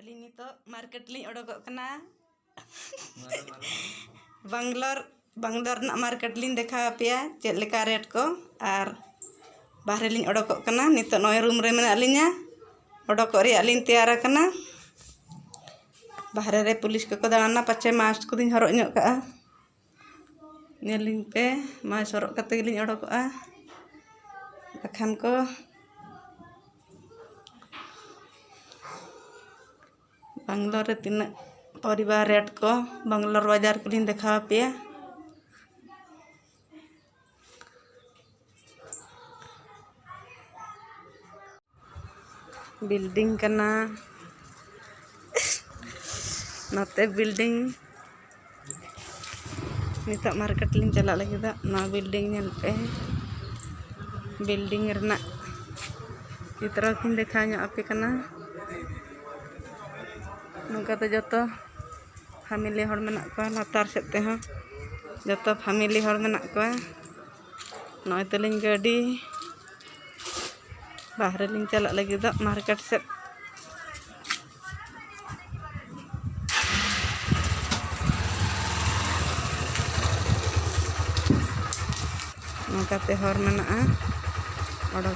अली नितो मार्केट ली ओडोगो कना बांग्लोर ना मार्केट ली देखा पेया चेक लेका रेट को और बाहरे ली ओडोगो कना नितो नोय रूम रे मेना अलिnya ओडोगो रे अलिन तैयार कना बाहरे रे पुलिस को दाना पाचे मास्क को दिन हरok nyok का नेलिंग पे मास्क हरok कते गिलिं ओडोगोआ अखान को बांग्लोर रे तीन परिवार रेट को बांग्लोर बाजार को लिन देखा पे बिल्डिंग करना नते बिल्डिंग निता मार्केट लिन चला लगे ना बिल्डिंग नेल पे बिल्डिंग रना चित्र किन देखा पे करना नौकाते जो फैमिली हर मेना को लातार सेते हाँ जो फैमिली हर मेना को नय तलिंग गाड़ी बाहर लिंग चला लगे मार्केट से नौकाते हर मेना ओडो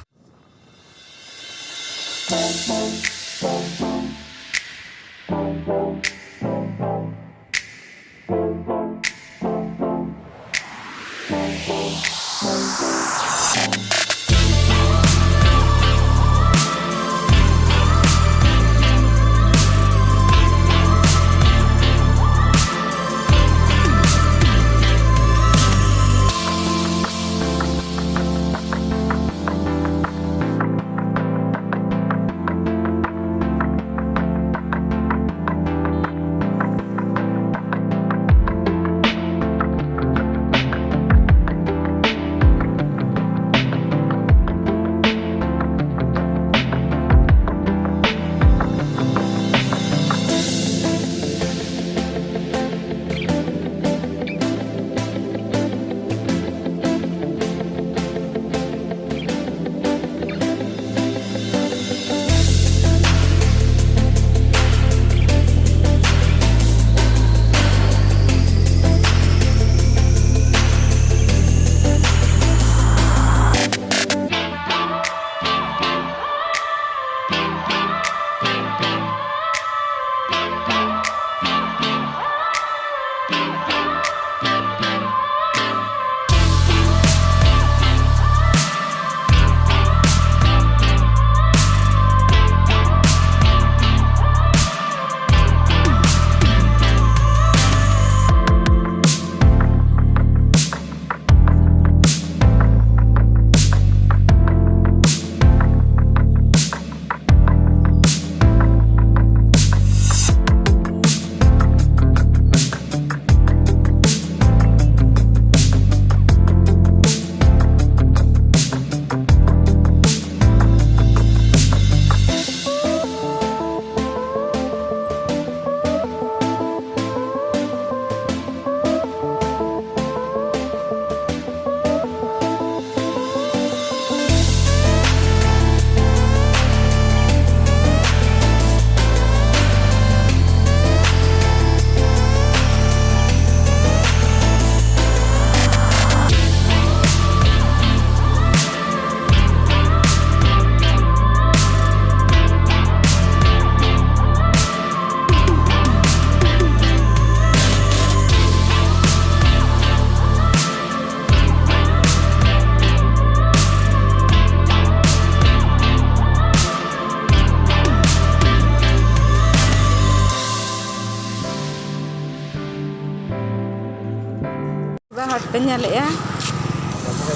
हट पे nyale ya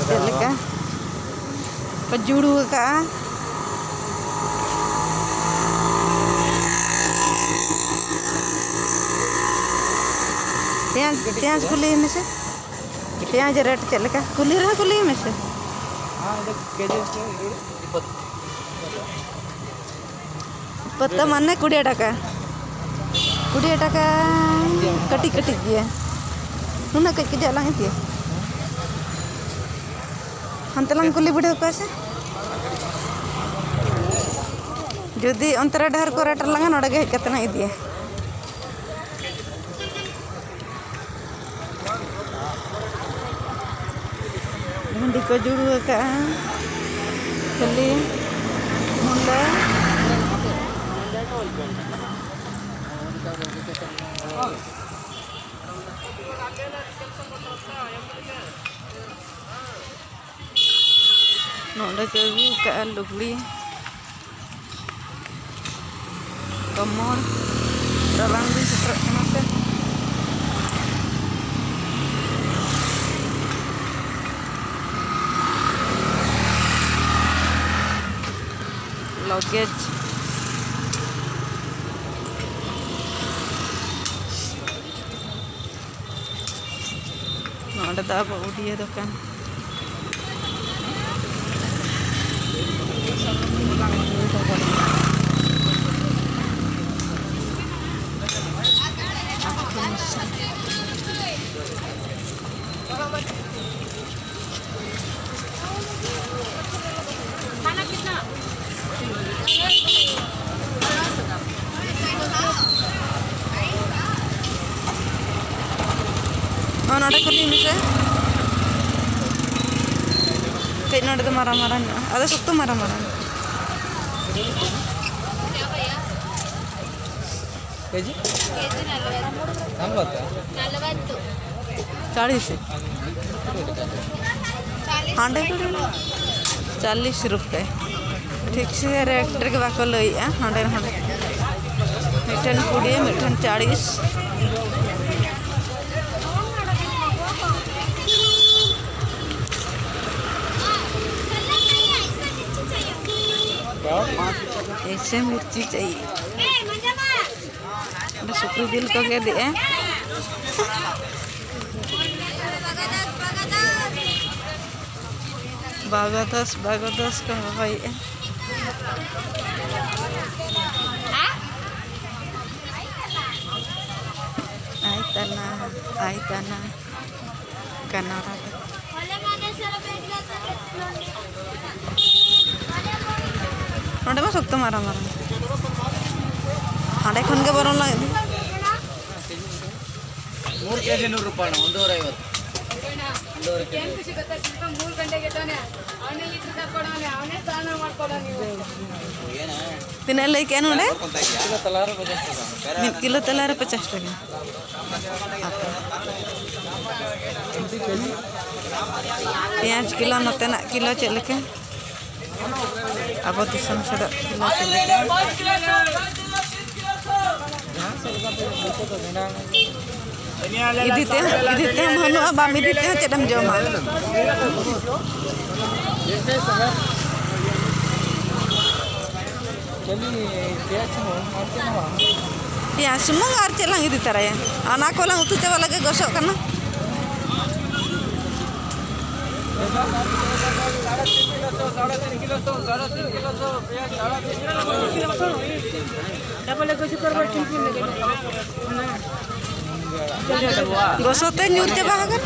delika pejuru ka प्याज कुली में से प्याज रेट चलका कुली रहा कुली में से पत्ता माने 20 टाका कटी कटी गया नूना कई के जालांग थी हम तलांग कुली बुढ़े को से जुदी अंतरे ढेर को रेट लगा नोड़े के कितना इदिए भिंडी को जुड़ू का खाली मुंडा नोड़े के का लुगली कमर dalang di setrek kenapa luggage ada apa dia dokan oh nada kali ini sih kayak nada tuh marah-marah ada satu marah-marah keji nambah 40 हांडे 40 रुपये ठीक से रेट के बाको लइया हांडे हांडे मिठन 20 मिठन 40 ऐसे मिर्ची चाहिए सुखरी दिल को क्या दिए बागोदस का भाई आई तना कनारा नोडे मा सख्त मारा मारा हाडे खन के बरन लगे 3 केजी 100 ರೂಪಾಯಿ 150 तिने लई क्या नोडे किलो तलार 50 टका प्याज किलो नते ना किलो चले के अब दिसम सदा किलो चले इदिते मनु बाम इदिते चेदम जमा प्याज सुमुंग आर चेलांग इदि तरaya ana ko lang utu coba lagi gosok kana gosote nyur coba kan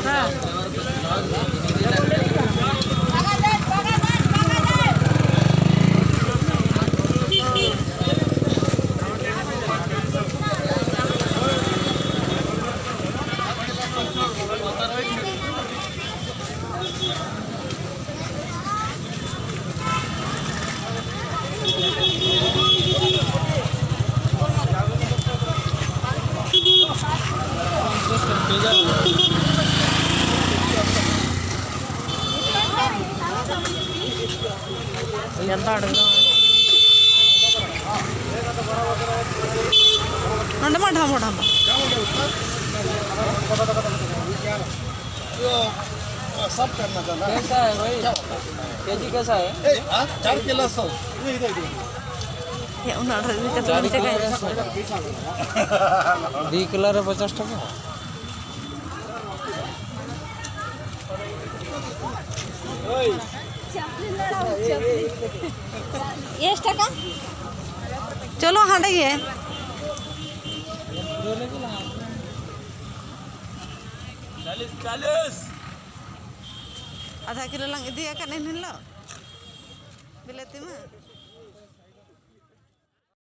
सब करना था ना कैसा है भाई केजी कैसा है 4 kilo 100 ya unar ini kata cek 2 kilo रे 50 टका ओए ये टका चलो हांडे ये आधा kilo lang idi akan ini lo बिलाती में